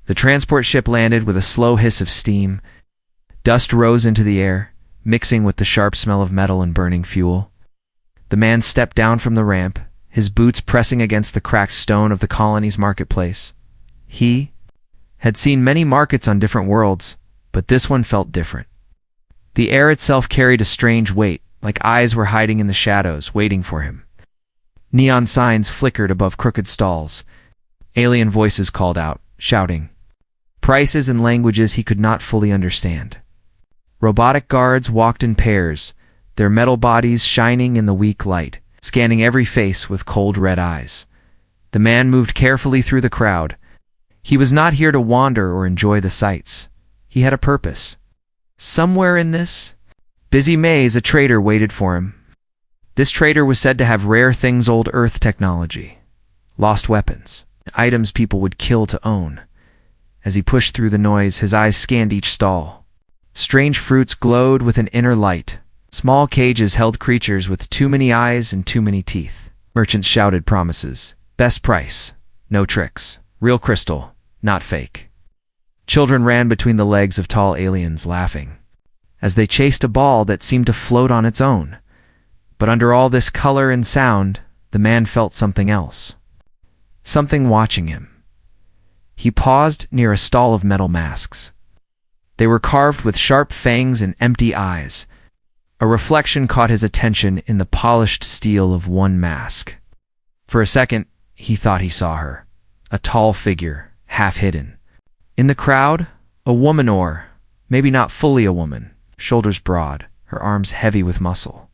The transport ship landed with a slow hiss of steam. Dust rose into the air, mixing with the sharp smell of metal and burning fuel. The man stepped down from the ramp, his boots pressing against the cracked stone of the colony's marketplace. He had seen many markets on different worlds, but this one felt different. The air itself carried a strange weight, like eyes were hiding in the shadows, waiting for him. Neon signs flickered above crooked stalls. Alien voices called out, shouting prices in languages he could not fully understand. Robotic guards walked in pairs, their metal bodies shining in the weak light, scanning every face with cold red eyes. The man moved carefully through the crowd. He was not here to wander or enjoy the sights. He had a purpose. Somewhere in this busy maze, a trader waited for him. This trader was said to have rare things, old Earth technology, lost weapons, items people would kill to own. As he pushed through the noise, his eyes scanned each stall. Strange fruits glowed with an inner light. Small cages held creatures with too many eyes and too many teeth. Merchants shouted promises. Best price, no tricks, real crystal, not fake. Children ran between the legs of tall aliens, laughing, as they chased a ball that seemed to float on its own. But under all this color and sound, the man felt something else. Something watching him. He paused near a stall of metal masks. They were carved with sharp fangs and empty eyes. A reflection caught his attention in the polished steel of one mask. For a second, he thought he saw her, a tall figure, half hidden. In the crowd, a woman, or maybe not fully a woman, shoulders broad, her arms heavy with muscle.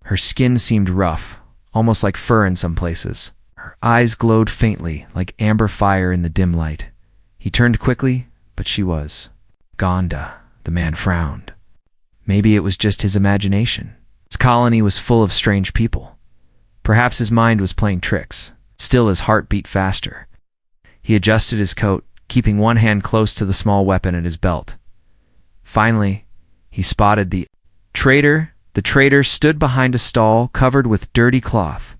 Her skin seemed rough, almost like fur in some places. Her eyes glowed faintly, like amber fire in the dim light. He turned quickly, but she was Gonda. The man frowned. Maybe it was just his imagination. His colony was full of strange people. Perhaps his mind was playing tricks. Still, his heart beat faster. He adjusted his coat, keeping one hand close to the small weapon at his belt. Finally, he spotted the trader. The trader stood behind a stall covered with dirty cloth.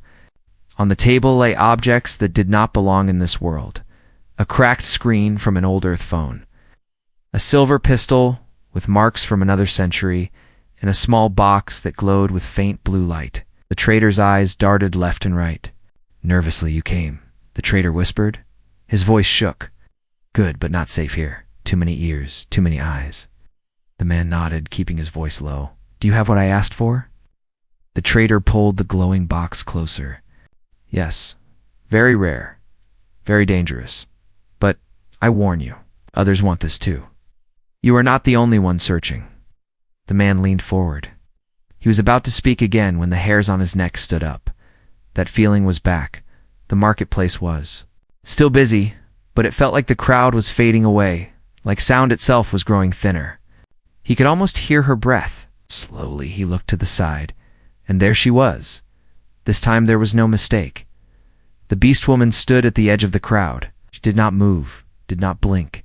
On the table lay objects that did not belong in this world. A cracked screen from an old Earth phone, a silver pistol with marks from another century, and a small box that glowed with faint blue light. The trader's eyes darted left and right. Nervously, you came, the trader whispered. His voice shook. Good, but not safe here. Too many ears, too many eyes. The man nodded, keeping his voice low. Do you have what I asked for? The trader pulled the glowing box closer. Yes, very rare, very dangerous. But I warn you, others want this too. You are not the only one searching. The man leaned forward. He was about to speak again when the hairs on his neck stood up. That feeling was back. The marketplace was. Still busy, but it felt like the crowd was fading away, like sound itself was growing thinner. He could almost hear her breath. Slowly he looked to the side, and there she was. This time there was no mistake. The Beastwoman stood at the edge of the crowd. She did not move, did not blink.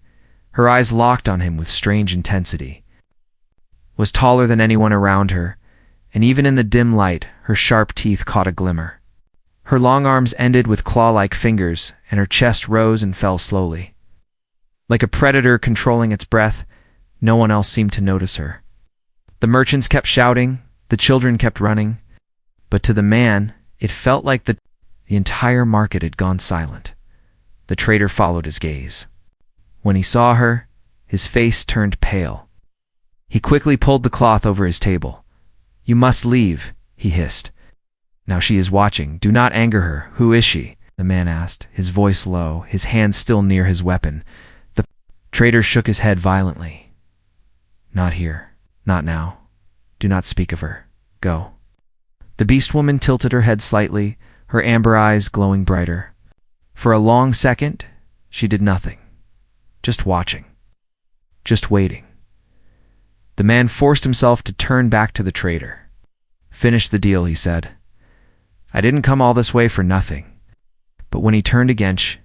Her eyes locked on him with strange intensity. Was taller than anyone around her, and even in the dim light, her sharp teeth caught a glimmer. Her long arms ended with claw-like fingers, and her chest rose and fell slowly. Like a predator controlling its breath, no one else seemed to notice her. The merchants kept shouting, the children kept running, but to the man, it felt like the entire market had gone silent. The trader followed his gaze. When he saw her, his face turned pale. He quickly pulled the cloth over his table. You must leave, he hissed. Now she is watching. Do not anger her. Who is she? The man asked, his voice low, his hand still near his weapon. The trader shook his head violently. Not here. Not now. Do not speak of her. Go. The Beastwoman tilted her head slightly, her amber eyes glowing brighter. For a long second, she did nothing. Just watching. Just waiting. The man forced himself to turn back to the trader. Finish the deal, he said. I didn't come all this way for nothing. But when he turned again, she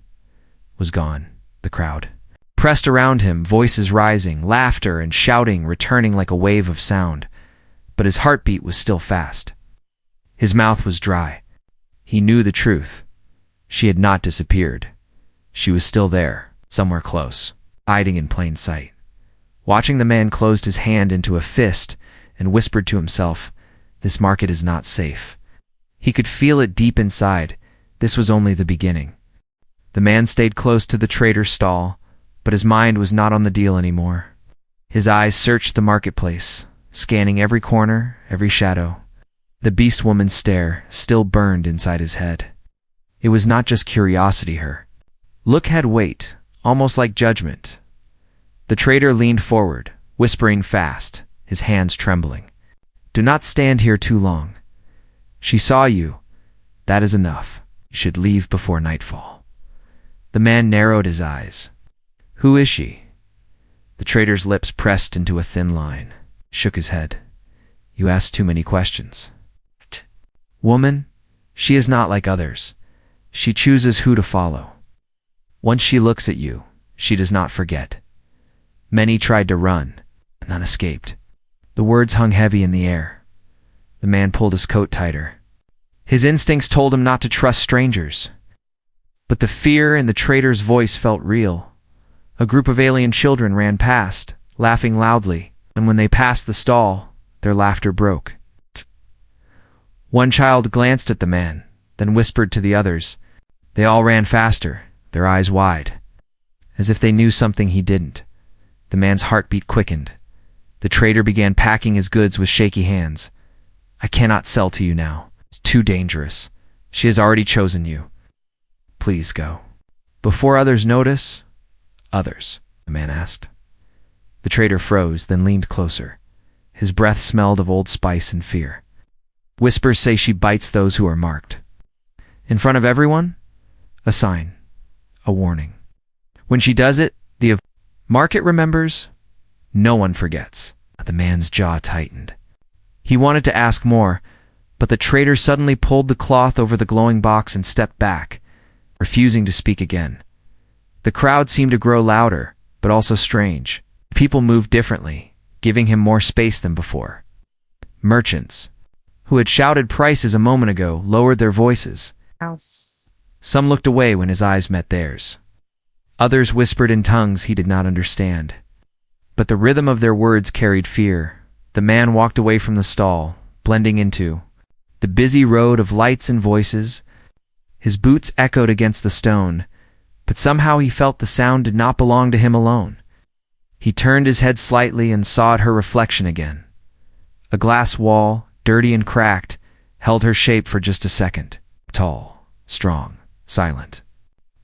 was gone. The crowd pressed around him, voices rising, laughter and shouting returning like a wave of sound. But his heartbeat was still fast. His mouth was dry. He knew the truth. She had not disappeared. She was still there, somewhere close, hiding in plain sight. Watching, the man closed his hand into a fist and whispered to himself, "This market is not safe." He could feel it deep inside. This was only the beginning. The man stayed close to the trader's stall, but his mind was not on the deal anymore. His eyes searched the marketplace, scanning every corner, every shadow. The Beastwoman's stare still burned inside his head. It was not just curiosity. Her look had weight, almost like judgment. The trader leaned forward, whispering fast, his hands trembling. "Do not stand here too long. She saw you. That is enough. You should leave before nightfall." The man narrowed his eyes. "Who is she?" The trader's lips pressed into a thin line, shook his head. "You ask too many questions." "Woman, she is not like others. She chooses who to follow. Once she looks at you, she does not forget. Many tried to run, and none escaped." The words hung heavy in the air. The man pulled his coat tighter. His instincts told him not to trust strangers. But the fear in the trader's voice felt real. A group of alien children ran past, laughing loudly, and when they passed the stall, their laughter broke. One child glanced at the man, then whispered to the others. They all ran faster, their eyes wide, as if they knew something he didn't. The man's heartbeat quickened. The trader began packing his goods with shaky hands. "I cannot sell to you now. It's too dangerous. She has already chosen you. Please go." "Before others notice?" "Others?" the man asked. The trader froze, then leaned closer. His breath smelled of old spice and fear. "Whispers say she bites those who are marked. In front of everyone? A sign. A warning. When she does it, the market remembers. No one forgets." The man's jaw tightened. He wanted to ask more, but the trader suddenly pulled the cloth over the glowing box and stepped back, refusing to speak again. The crowd seemed to grow louder, but also strange. People moved differently, giving him more space than before. Merchants, who had shouted prices a moment ago, lowered their voices. Some looked away when his eyes met theirs. Others whispered in tongues he did not understand. But the rhythm of their words carried fear. The man walked away from the stall, blending into the busy road of lights and voices. His boots echoed against the stone, but somehow he felt the sound did not belong to him alone. He turned his head slightly and saw her reflection again. A glass wall, dirty and cracked, held her shape for just a second. Tall, strong, silent.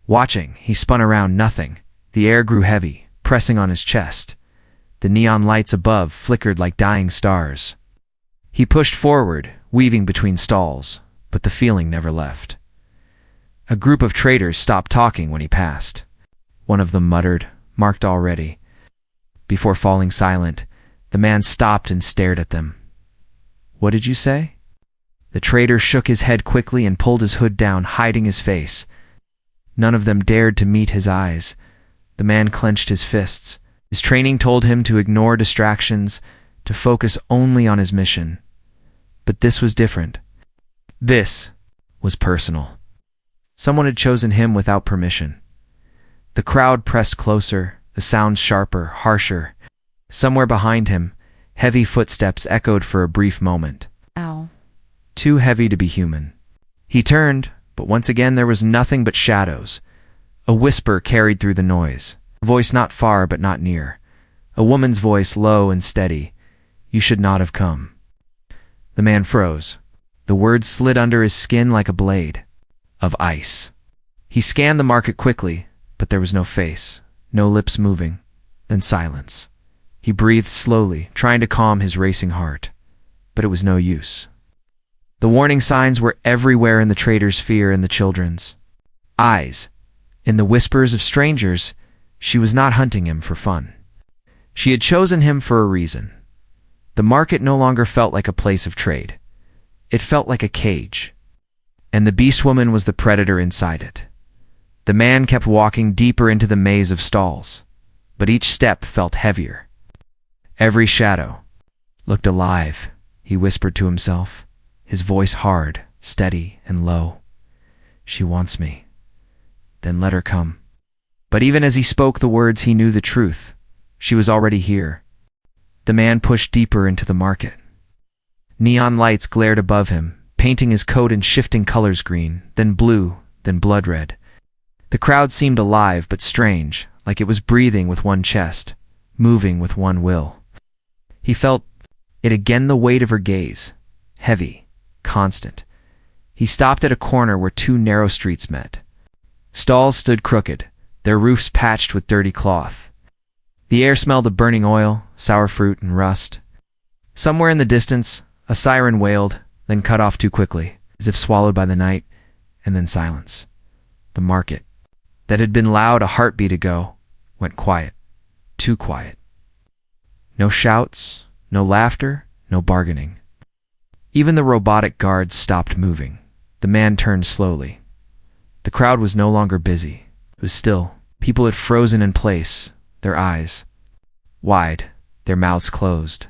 Watching, he spun around. Nothing. The air grew heavy, pressing on his chest. The neon lights above flickered like dying stars. He pushed forward, weaving between stalls, but the feeling never left. A group of traders stopped talking when he passed. One of them muttered, "Marked already." Before falling silent, the man stopped and stared at them. "What did you say?" The trader shook his head quickly and pulled his hood down, hiding his face. None of them dared to meet his eyes. The man clenched his fists. His training told him to ignore distractions, to focus only on his mission. But this was different. This was personal. Someone had chosen him without permission. The crowd pressed closer, the sounds sharper, harsher. Somewhere behind him, heavy footsteps echoed for a brief moment. Ow. Too heavy to be human. He turned, but once again there was nothing but shadows. A whisper carried through the noise. A voice not far but not near. A woman's voice, low and steady. "You should not have come." The man froze. The words slid under his skin like a blade of ice. He scanned the market quickly, but there was no face, no lips moving, then silence. He breathed slowly, trying to calm his racing heart, but it was no use. The warning signs were everywhere in the trader's fear and the children's eyes. In the whispers of strangers, she was not hunting him for fun. She had chosen him for a reason. The market no longer felt like a place of trade. It felt like a cage. And the Beastwoman was the predator inside it. The man kept walking deeper into the maze of stalls, but each step felt heavier. Every shadow looked alive, he whispered to himself, his voice hard, steady, and low. "She wants me. Then let her come." But even as he spoke the words, he knew the truth. She was already here. The man pushed deeper into the market. Neon lights glared above him, painting his coat in shifting colors: green, then blue, then blood red. The crowd seemed alive but strange, like it was breathing with one chest, moving with one will. He felt it again, the weight of her gaze, heavy, constant. He stopped at a corner where two narrow streets met. Stalls stood crooked, their roofs patched with dirty cloth. The air smelled of burning oil, sour fruit, and rust. Somewhere in the distance, a siren wailed, then cut off too quickly, as if swallowed by the night, and then silence. The market, that had been loud a heartbeat ago, went quiet, too quiet. No shouts, no laughter, no bargaining. Even the robotic guards stopped moving. The man turned slowly. The crowd was no longer busy. It was still. People had frozen in place, their eyes wide, their mouths closed.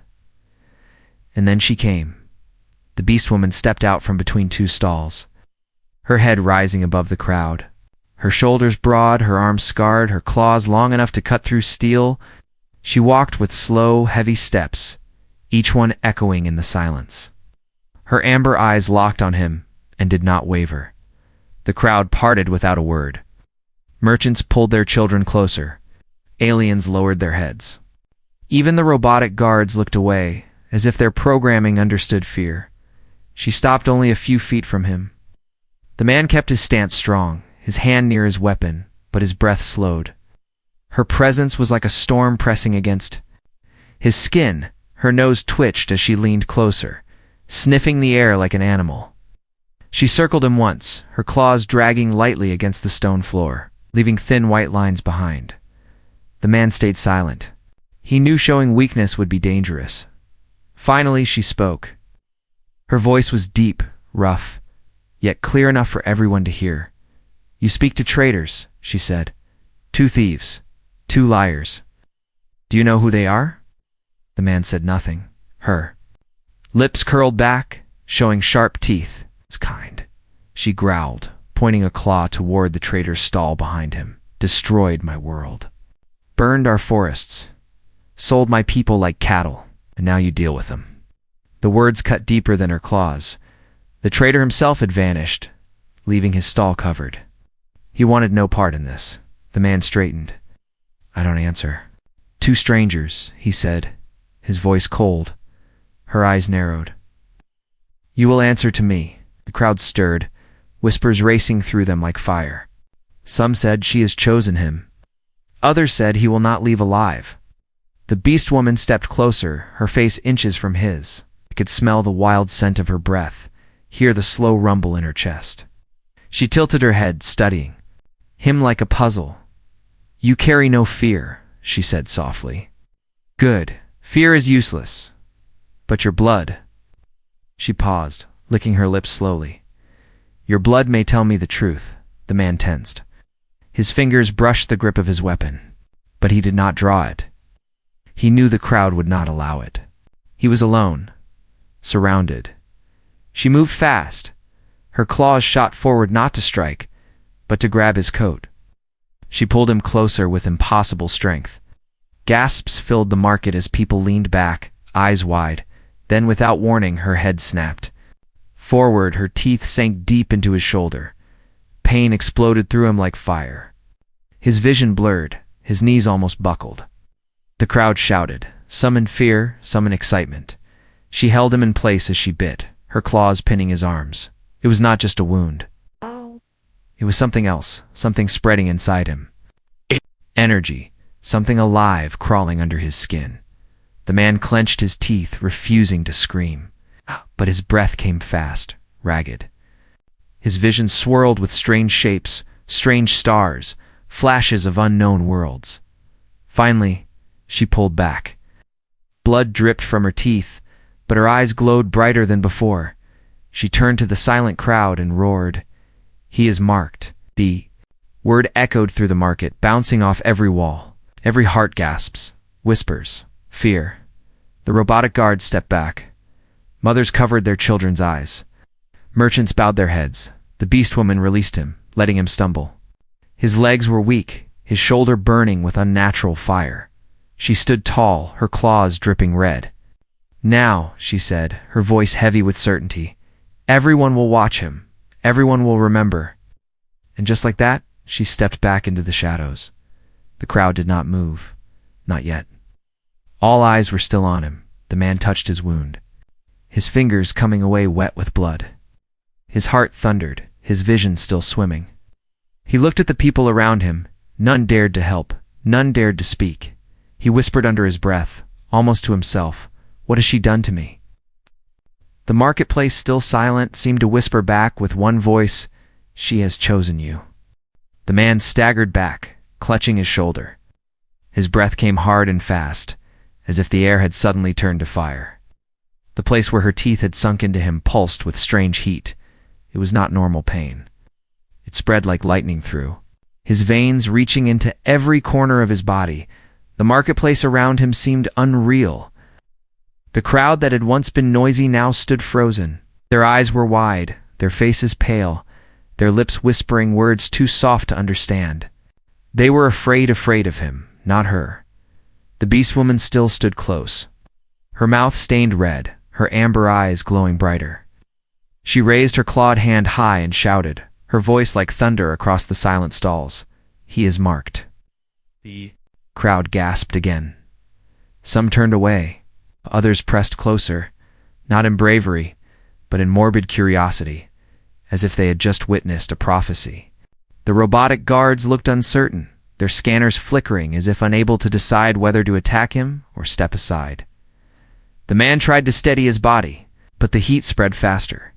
And then she came. The Beastwoman stepped out from between two stalls, her head rising above the crowd, her shoulders broad, her arms scarred, her claws long enough to cut through steel. She walked with slow, heavy steps, each one echoing in the silence. Her amber eyes locked on him and did not waver. The crowd parted without a word. Merchants pulled their children closer. Aliens lowered their heads. Even the robotic guards looked away, as if their programming understood fear. She stopped only a few feet from him. The man kept his stance strong, his hand near his weapon, but his breath slowed. Her presence was like a storm pressing against his skin. Her nose twitched as she leaned closer, sniffing the air like an animal. She circled him once, her claws dragging lightly against the stone floor, leaving thin white lines behind. The man stayed silent. He knew showing weakness would be dangerous. Finally, she spoke. Her voice was deep, rough, yet clear enough for everyone to hear. "You speak to traitors," she said. "Two thieves, two liars. Do you know who they are?" The man said nothing. Her lips curled back, showing sharp teeth. "It's kind," she growled, pointing a claw toward the traitor's stall behind him. "Destroyed my world. Burned our forests. Sold my people like cattle, and now you deal with them." The words cut deeper than her claws. The traitor himself had vanished, leaving his stall covered. He wanted no part in this. The man straightened. "I don't answer." "Two strangers," he said, his voice cold. Her eyes narrowed. "You will answer to me." The crowd stirred, whispers racing through them like fire. Some said she has chosen him. Others said he will not leave alive. The Beastwoman stepped closer, her face inches from his. I could smell the wild scent of her breath, hear the slow rumble in her chest. She tilted her head, studying him like a puzzle. "You carry no fear," she said softly. "Good. Fear is useless. But your blood." She paused, licking her lips slowly. "Your blood may tell me the truth." The man tensed. His fingers brushed the grip of his weapon, but he did not draw it. He knew the crowd would not allow it. He was alone, surrounded. She moved fast. Her claws shot forward not to strike, but to grab his coat. She pulled him closer with impossible strength. Gasps filled the market as people leaned back, eyes wide. Then, without warning, her head snapped. Forward, her teeth sank deep into his shoulder. Pain exploded through him like fire. His vision blurred, his knees almost buckled. The crowd shouted, some in fear, some in excitement. She held him in place as she bit, her claws pinning his arms. It was not just a wound. It was something else, something spreading inside him. Energy, something alive crawling under his skin. The man clenched his teeth, refusing to scream. But his breath came fast, ragged. His vision swirled with strange shapes, strange stars, flashes of unknown worlds. Finally, she pulled back. Blood dripped from her teeth, but her eyes glowed brighter than before. She turned to the silent crowd and roared, "He is marked." The word echoed through the market, bouncing off every wall. Every heart gasps, whispers, fear. The robotic guards stepped back. Mothers covered their children's eyes. Merchants bowed their heads. The Beastwoman released him, letting him stumble. His legs were weak, his shoulder burning with unnatural fire. She stood tall, her claws dripping red. "Now," she said, her voice heavy with certainty, "everyone will watch him. Everyone will remember." And just like that, she stepped back into the shadows. The crowd did not move. Not yet. All eyes were still on him. The man touched his wound, his fingers coming away wet with blood. His heart thundered, his vision still swimming. He looked at the people around him. None dared to help. None dared to speak. He whispered under his breath, almost to himself, "What has she done to me?" The marketplace, still silent, seemed to whisper back with one voice, "She has chosen you." The man staggered back, clutching his shoulder. His breath came hard and fast, as if the air had suddenly turned to fire. The place where her teeth had sunk into him pulsed with strange heat. It was not normal pain. It spread like lightning through his veins, reaching into every corner of his body. The marketplace around him seemed unreal. The crowd that had once been noisy now stood frozen. Their eyes were wide, their faces pale, their lips whispering words too soft to understand. They were afraid of him, not her. The Beastwoman still stood close, her mouth stained red, her amber eyes glowing brighter. She raised her clawed hand high and shouted, her voice like thunder across the silent stalls, "He is marked." The crowd gasped again. Some turned away. Others pressed closer, not in bravery, but in morbid curiosity, as if they had just witnessed a prophecy. The robotic guards looked uncertain, their scanners flickering as if unable to decide whether to attack him or step aside. The man tried to steady his body, but the heat spread faster.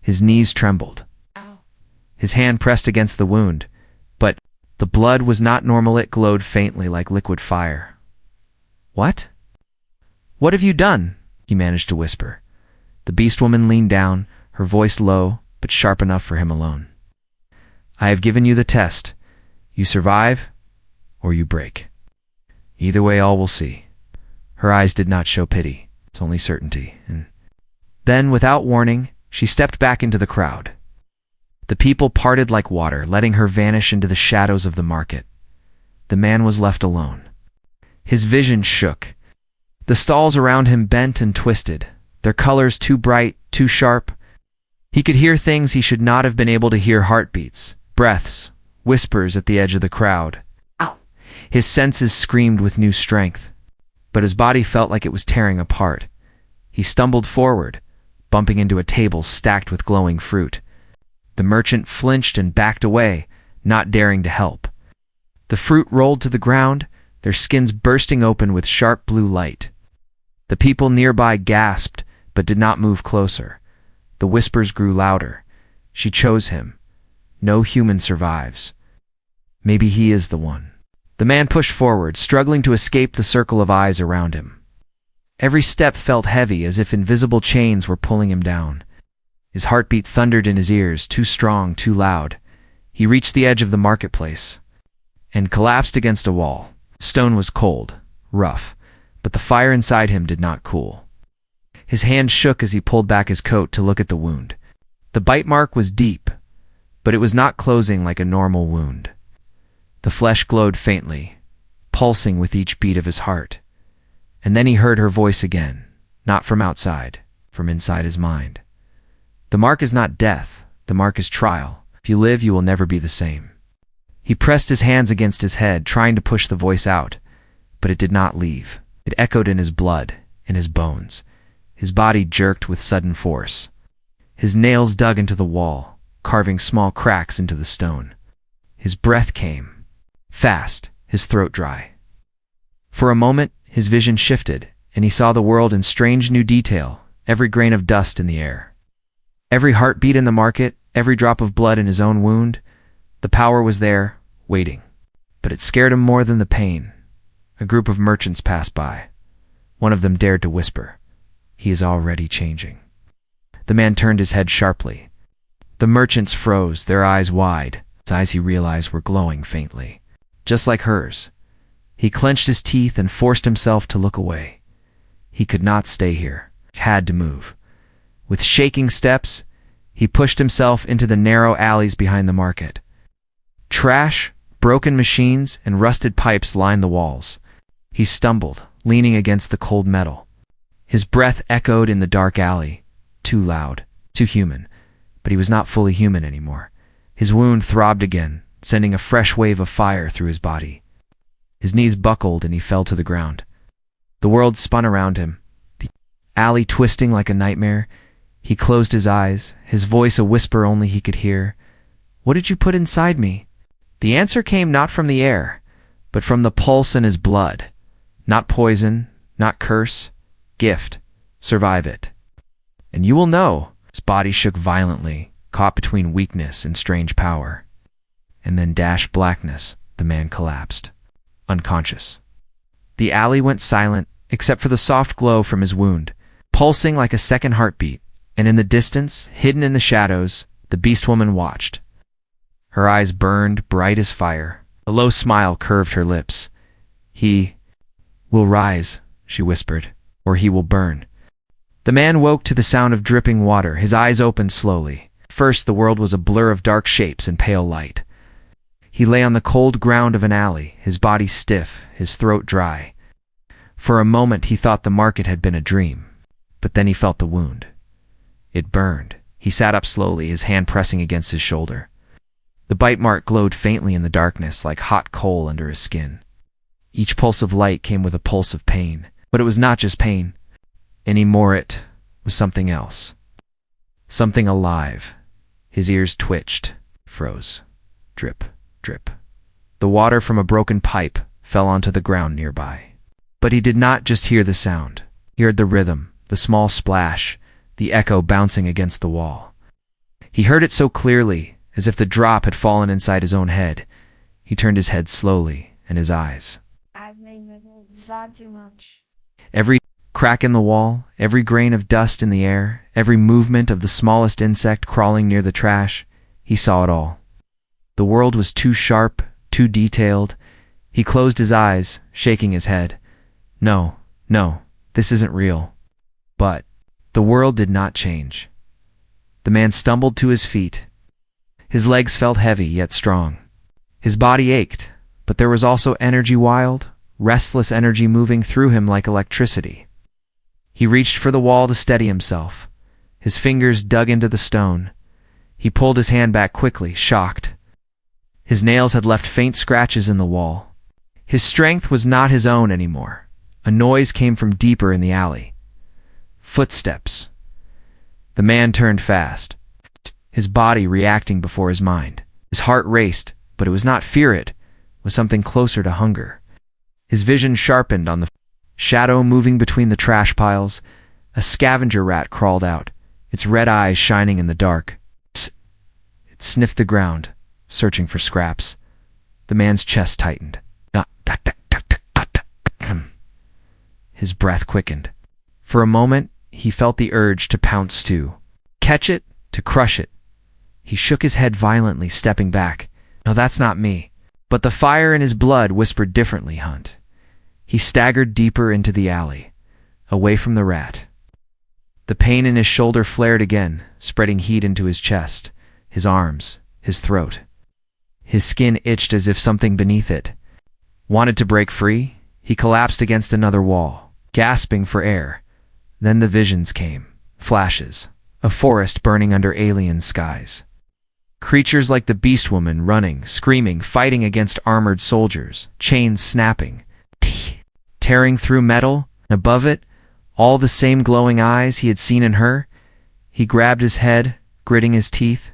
His knees trembled. His hand pressed against the wound, but the blood was not normal. It glowed faintly like liquid fire. "What? What have you done?" he managed to whisper. The Beastwoman leaned down, her voice low, but sharp enough for him alone. "I have given you the test. You survive, or you break. Either way, all will see." Her eyes did not show pity, it's only certainty. And then, without warning, she stepped back into the crowd. The people parted like water, letting her vanish into the shadows of the market. The man was left alone. His vision shook. The stalls around him bent and twisted, their colors too bright, too sharp. He could hear things he should not have been able to hear: heartbeats, breaths, whispers at the edge of the crowd. His senses screamed with new strength, but his body felt like it was tearing apart. He stumbled forward, bumping into a table stacked with glowing fruit. The merchant flinched and backed away, not daring to help. The fruit rolled to the ground, their skins bursting open with sharp blue light. The people nearby gasped, but did not move closer. The whispers grew louder. "She chose him. No human survives. Maybe he is the one." The man pushed forward, struggling to escape the circle of eyes around him. Every step felt heavy, as if invisible chains were pulling him down. His heartbeat thundered in his ears, too strong, too loud. He reached the edge of the marketplace and collapsed against a wall. Stone was cold, rough, but the fire inside him did not cool. His hand shook as he pulled back his coat to look at the wound. The bite mark was deep, but it was not closing like a normal wound. The flesh glowed faintly, pulsing with each beat of his heart. And then he heard her voice again, not from outside, from inside his mind. "The mark is not death, the mark is trial. If you live, you will never be the same." He pressed his hands against his head, trying to push the voice out, but it did not leave. It echoed in his blood, in his bones. His body jerked with sudden force. His nails dug into the wall, carving small cracks into the stone. His breath came, fast, his throat dry. For a moment, his vision shifted, and he saw the world in strange new detail, every grain of dust in the air. Every heartbeat in the market, every drop of blood in his own wound. The power was there, waiting. But it scared him more than the pain. A group of merchants passed by. One of them dared to whisper, "He is already changing." The man turned his head sharply. The merchants froze, their eyes wide. His eyes, he realized, were glowing faintly, just like hers. He clenched his teeth and forced himself to look away. He could not stay here, had to move. With shaking steps, he pushed himself into the narrow alleys behind the market. Trash, Broken machines and rusted pipes lined the walls. He stumbled, leaning against the cold metal. His breath echoed in the dark alley. Too loud, too human. But he was not fully human anymore. His wound throbbed again, sending a fresh wave of fire through his body. His knees buckled and he fell to the ground. The world spun around him, the alley twisting like a nightmare. He closed his eyes, his voice a whisper only he could hear. "What did you put inside me?" The answer came not from the air, but from the pulse in his blood. Not poison, not curse, gift. Survive it. And you will know. His body shook violently, caught between weakness and strange power. And then dashed blackness, the man collapsed, unconscious. The alley went silent, except for the soft glow from his wound, pulsing like a second heartbeat, and in the distance, hidden in the shadows, the Beastwoman watched. Her eyes burned bright as fire. A low smile curved her lips. "He will rise," she whispered, "or he will burn." The man woke to the sound of dripping water, his eyes opened slowly. First, the world was a blur of dark shapes and pale light. He lay on the cold ground of an alley, his body stiff, his throat dry. For a moment he thought the market had been a dream, but then he felt the wound. It burned. He sat up slowly, his hand pressing against his shoulder. The bite mark glowed faintly in the darkness like hot coal under his skin. Each pulse of light came with a pulse of pain, but it was not just pain. Anymore it was something else. Something alive. His ears twitched, froze. Drip, drip. The water from a broken pipe fell onto the ground nearby. But he did not just hear the sound. He heard the rhythm, the small splash, the echo bouncing against the wall. He heard it so clearly, as if the drop had fallen inside his own head. He turned his head slowly, and his eyes. I've made not too much. Every crack in the wall, every grain of dust in the air, every movement of the smallest insect crawling near the trash, he saw it all. The world was too sharp, too detailed. He closed his eyes, shaking his head. No, this isn't real. But the world did not change. The man stumbled to his feet. His legs felt heavy yet strong. His body ached, but there was also energy, wild, restless energy moving through him like electricity. He reached for the wall to steady himself. His fingers dug into the stone. He pulled his hand back quickly, shocked. His nails had left faint scratches in the wall. His strength was not his own anymore. A noise came from deeper in the alley. Footsteps. The man turned fast, his body reacting before his mind. His heart raced, but it was not fear, it was something closer to hunger. His vision sharpened on the shadow moving between the trash piles. A scavenger rat crawled out, its red eyes shining in the dark. It sniffed the ground, searching for scraps. The man's chest tightened. His breath quickened. For a moment, he felt the urge to pounce too. Catch it, to crush it. He shook his head violently, stepping back. No, that's not me. But the fire in his blood whispered differently, Hunt. He staggered deeper into the alley, away from the rat. The pain in his shoulder flared again, spreading heat into his chest, his arms, his throat. His skin itched as if something beneath it wanted to break free. He collapsed against another wall, gasping for air. Then the visions came, flashes, a forest burning under alien skies. Creatures like the Beastwoman running, screaming, fighting against armored soldiers, chains snapping, tearing through metal, and above it, all the same glowing eyes he had seen in her. He grabbed his head, gritting his teeth.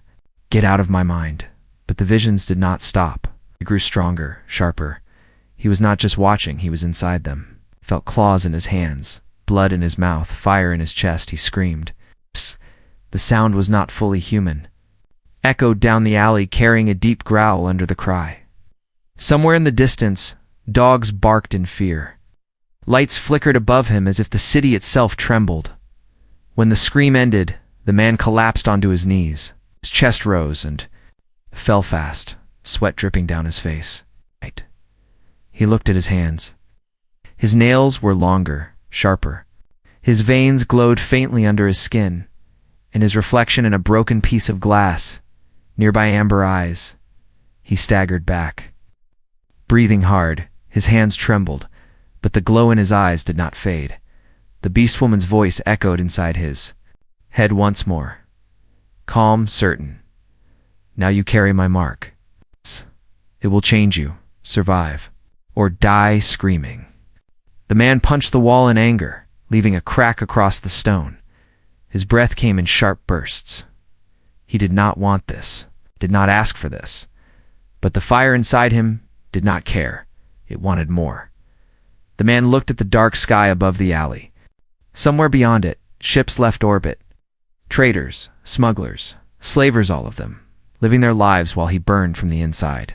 Get out of my mind. But the visions did not stop. They grew stronger, sharper. He was not just watching, he was inside them. Felt claws in his hands, blood in his mouth, fire in his chest. He screamed. Psst. The sound was not fully human. Echoed down the alley, carrying a deep growl under the cry. Somewhere in the distance, dogs barked in fear. Lights flickered above him as if the city itself trembled. When the scream ended, the man collapsed onto his knees. His chest rose and fell fast, sweat dripping down his face. He looked at his hands. His nails were longer, sharper. His veins glowed faintly under his skin, and his reflection in a broken piece of glass, nearby amber eyes. He staggered back. breathing hard, his hands trembled, but the glow in his eyes did not fade. The Beastwoman's voice echoed inside his head once more. Calm, certain. Now you carry my mark. It will change you, survive, or die screaming. The man punched the wall in anger, leaving a crack across the stone. His breath came in sharp bursts. He did not want this, did not ask for this. But the fire inside him did not care. It wanted more. The man looked at the dark sky above the alley. Somewhere beyond it, ships left orbit. Traders, smugglers, slavers, all of them, living their lives while he burned from the inside.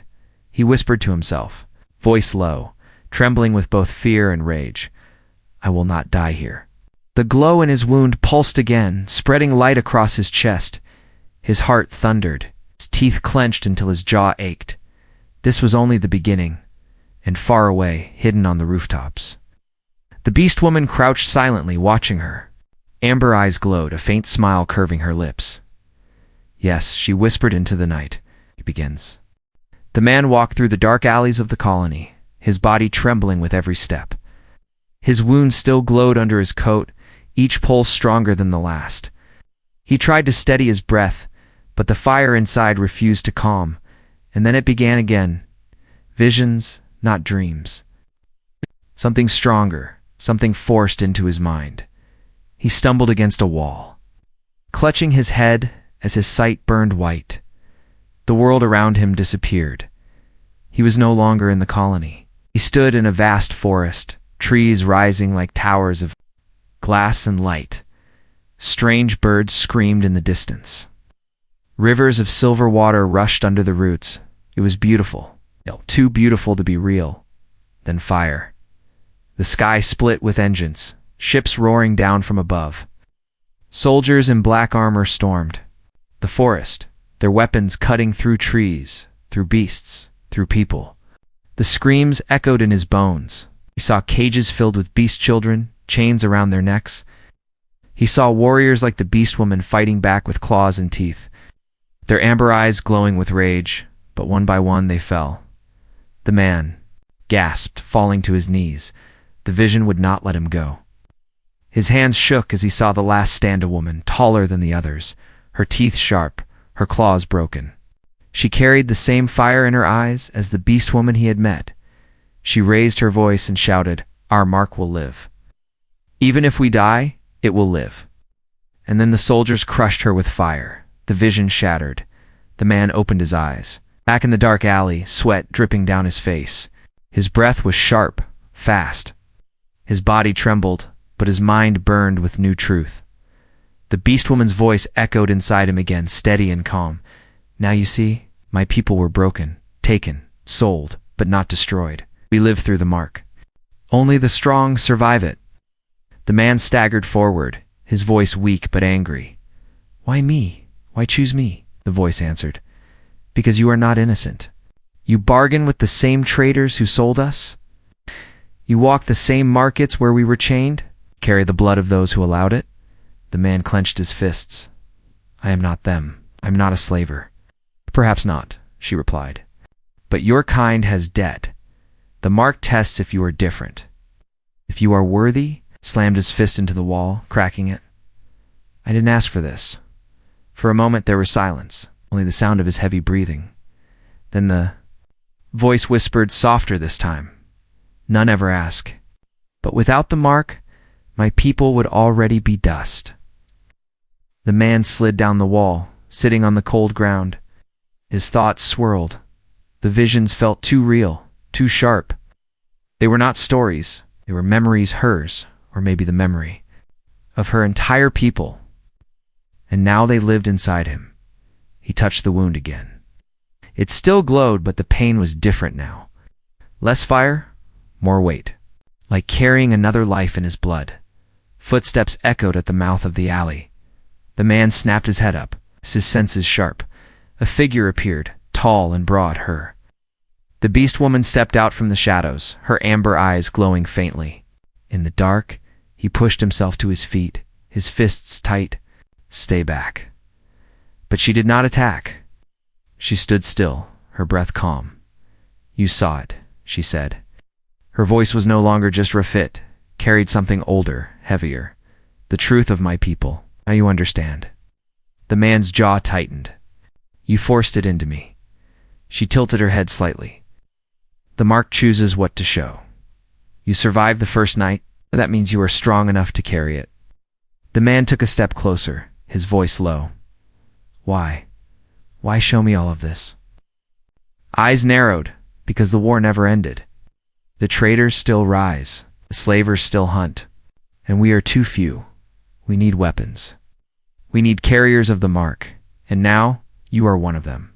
He whispered to himself, voice low, trembling with both fear and rage, I will not die here. The glow in his wound pulsed again, spreading light across his chest. His heart thundered, his teeth clenched until his jaw ached. This was only the beginning, and far away, hidden on the rooftops. The Beastwoman crouched silently, watching her. Amber eyes glowed, a faint smile curving her lips. Yes, she whispered into the night. It begins. The man walked through the dark alleys of the colony, his body trembling with every step. His wounds still glowed under his coat, each pulse stronger than the last. He tried to steady his breath, but the fire inside refused to calm, and then it began again. Visions, not dreams. Something stronger, something forced into his mind. He stumbled against a wall, clutching his head as his sight burned white. The world around him disappeared. He was no longer in the colony. He stood in a vast forest, trees rising like towers of glass and light. Strange birds screamed in the distance. Rivers of silver water rushed under the roots. It was beautiful, too beautiful to be real. Then fire. The sky split with engines, ships roaring down from above. Soldiers in black armor stormed. The forest, their weapons cutting through trees, through beasts, through people. The screams echoed in his bones. He saw cages filled with beast children, chains around their necks. He saw warriors like the Beastwoman fighting back with claws and teeth, their amber eyes glowing with rage, but one by one they fell. The man gasped, falling to his knees. The vision would not let him go. His hands shook as he saw the last stand, a woman, taller than the others, her teeth sharp, her claws broken. She carried the same fire in her eyes as the Beastwoman he had met. She raised her voice and shouted, Our mark will live. Even if we die, it will live. And then the soldiers crushed her with fire. The vision shattered. The man opened his eyes. Back in the dark alley, sweat dripping down his face. His breath was sharp, fast. His body trembled, but his mind burned with new truth. The Beastwoman's voice echoed inside him again, steady and calm. Now you see, my people were broken, taken, sold, but not destroyed. We live through the mark. Only the strong survive it. The man staggered forward, his voice weak but angry. Why me? Why choose me? The voice answered. Because you are not innocent. You bargain with the same traders who sold us. You walk the same markets where we were chained, carry the blood of those who allowed it. The man clenched his fists. I am not them. I'm not a slaver. Perhaps not, she replied. But your kind has debt. The mark tests if you are different. If you are worthy, slammed his fist into the wall, cracking it. I didn't ask for this. For a moment there was silence, only the sound of his heavy breathing. Then the voice whispered, softer this time. None ever ask. But without the mark, my people would already be dust. The man slid down the wall, sitting on the cold ground. His thoughts swirled. The visions felt too real, too sharp. They were not stories. They were memories, hers, or maybe the memory, of her entire people. And now they lived inside him. He touched the wound again. It still glowed, but the pain was different now. Less fire, more weight, like carrying another life in his blood. Footsteps echoed at the mouth of the alley. The man snapped his head up, his senses sharp. A figure appeared, tall and broad, her. The Beastwoman stepped out from the shadows, her amber eyes glowing faintly. In the dark, he pushed himself to his feet, his fists tight. Stay back. But she did not attack. She stood still, her breath calm. You saw it, she said. Her voice was no longer just refit, carried something older, heavier. The truth of my people. Now you understand. The man's jaw tightened. You forced it into me. She tilted her head slightly. The mark chooses what to show. You survived the first night. That means you are strong enough to carry it. The man took a step closer, his voice low. Why? Why show me all of this? Eyes narrowed, because the war never ended. The traders still rise, the slavers still hunt, and we are too few. We need weapons. We need carriers of the mark, and now you are one of them.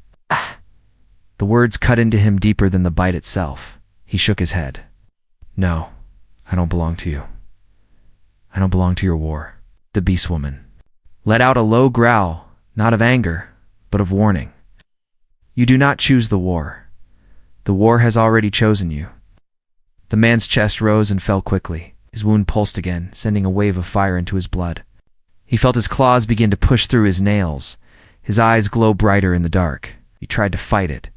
The words cut into him deeper than the bite itself. He shook his head. No, I don't belong to you. I don't belong to your war. The Beastwoman let out a low growl, not of anger, but of warning. You do not choose the war. The war has already chosen you. The man's chest rose and fell quickly. His wound pulsed again, sending a wave of fire into his blood. He felt his claws begin to push through his nails. His eyes glow brighter in the dark. He tried to fight it,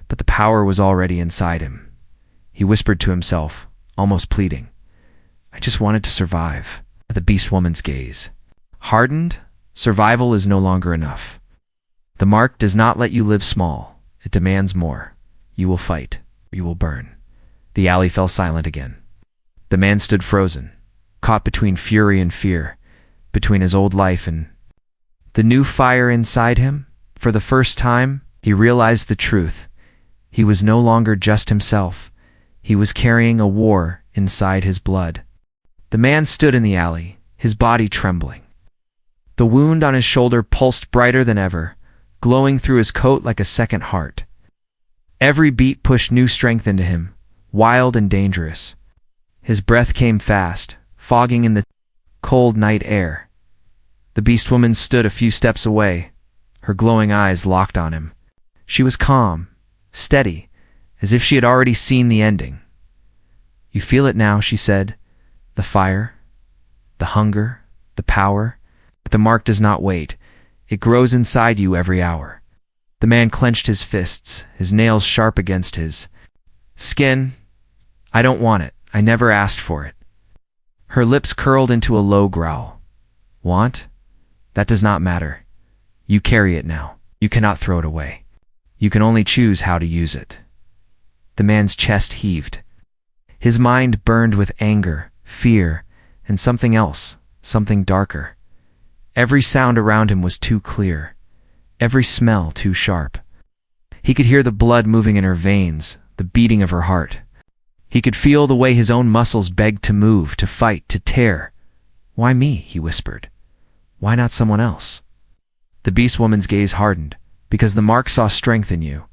but the power was already inside him. He whispered to himself, almost pleading, I just wanted to survive. The Beastwoman's gaze hardened. Survival is no longer enough. The mark does not let you live small. It demands more. You will fight. You will burn. The alley fell silent again. The man stood frozen, caught between fury and fear, between his old life and the new fire inside him. For the first time, he realized the truth. He was no longer just himself. He was carrying a war inside his blood. The man stood in the alley, his body trembling. The wound on his shoulder pulsed brighter than ever, glowing through his coat like a second heart. Every beat pushed new strength into him, wild and dangerous. His breath came fast, fogging in the cold night air. The Beastwoman stood a few steps away, her glowing eyes locked on him. She was calm, steady, as if she had already seen the ending. You feel it now, she said. The fire, the hunger, the power. But the mark does not wait. It grows inside you every hour. The man clenched his fists, his nails sharp against his skin. I don't want it. I never asked for it. Her lips curled into a low growl. Want? That does not matter. You carry it now. You cannot throw it away. You can only choose how to use it. The man's chest heaved. His mind burned with anger, fear, and something else, something darker. Every sound around him was too clear, every smell too sharp. He could hear the blood moving in her veins, the beating of her heart. He could feel the way his own muscles begged to move, to fight, to tear. Why me? He whispered. Why not someone else? The Beastwoman's gaze hardened, because the mark saw strength in you,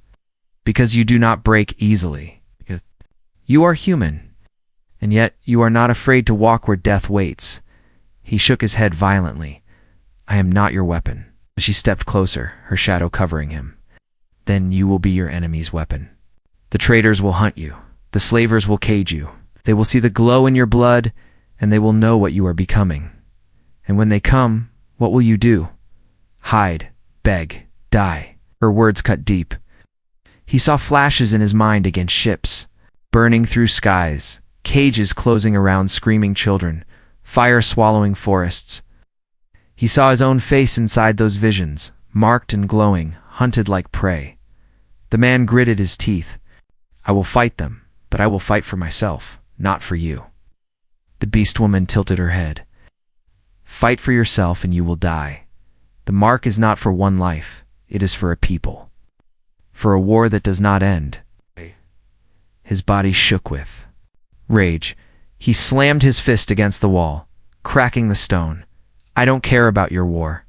because you do not break easily. You are human. And yet you are not afraid to walk where death waits. He shook his head violently. I am not your weapon. She stepped closer, her shadow covering him. Then you will be your enemy's weapon. The traders will hunt you. The slavers will cage you. They will see the glow in your blood, and they will know what you are becoming. And when they come, what will you do? Hide, beg, die. Her words cut deep. He saw flashes in his mind against ships, burning through skies, cages closing around screaming children, fire swallowing forests. He saw his own face inside those visions, marked and glowing, hunted like prey. The man gritted his teeth. I will fight them, but I will fight for myself, not for you. The Beastwoman tilted her head. Fight for yourself and you will die. The mark is not for one life, it is for a people. For a war that does not end. His body shook with rage. He slammed his fist against the wall, cracking the stone. I don't care about your war.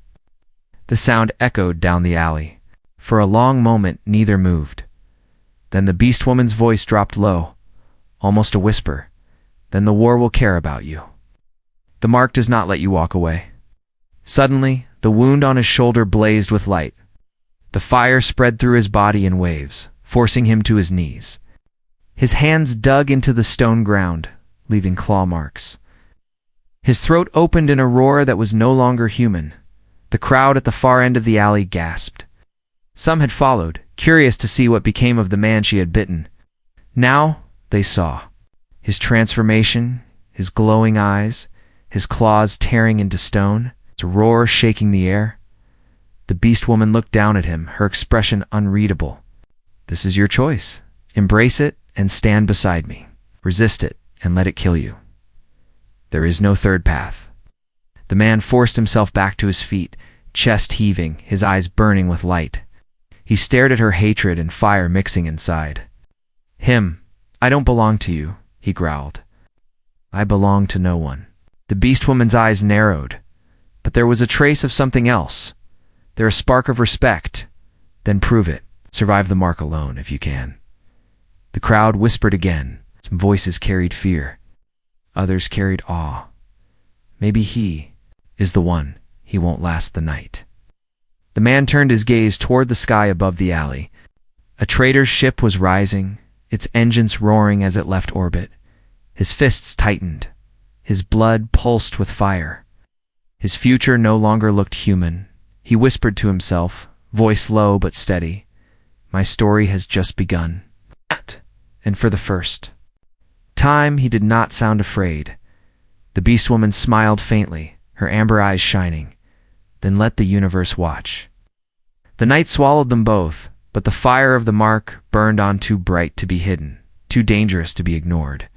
The sound echoed down the alley. For a long moment, neither moved. Then the Beastwoman's voice dropped low, almost a whisper. Then the war will care about you. The mark does not let you walk away. Suddenly, the wound on his shoulder blazed with light. The fire spread through his body in waves, forcing him to his knees. His hands dug into the stone ground, leaving claw marks. His throat opened in a roar that was no longer human. The crowd at the far end of the alley gasped. Some had followed, curious to see what became of the man she had bitten. Now, they saw. His transformation, his glowing eyes, his claws tearing into stone, its roar shaking the air. The beast woman looked down at him, her expression unreadable. This is your choice. Embrace it and stand beside me. Resist it and let it kill you. There is no third path. The man forced himself back to his feet, chest heaving, his eyes burning with light. He stared at her, hatred and fire mixing inside. I don't belong to you, he growled. I belong to no one. The beast woman's eyes narrowed, but there was a trace of something else. There a spark of respect. Then prove it. Survive the mark alone if you can. The crowd whispered again. Some voices carried fear. Others carried awe. Maybe he is the one. He won't last the night. The man turned his gaze toward the sky above the alley. A trader's ship was rising, its engines roaring as it left orbit. His fists tightened. His blood pulsed with fire. His future no longer looked human. He whispered to himself, voice low but steady, my story has just begun. And for the first time, he did not sound afraid. The beast woman smiled faintly, her amber eyes shining. Then let the universe watch. The night swallowed them both, but the fire of the mark burned on too bright to be hidden, too dangerous to be ignored.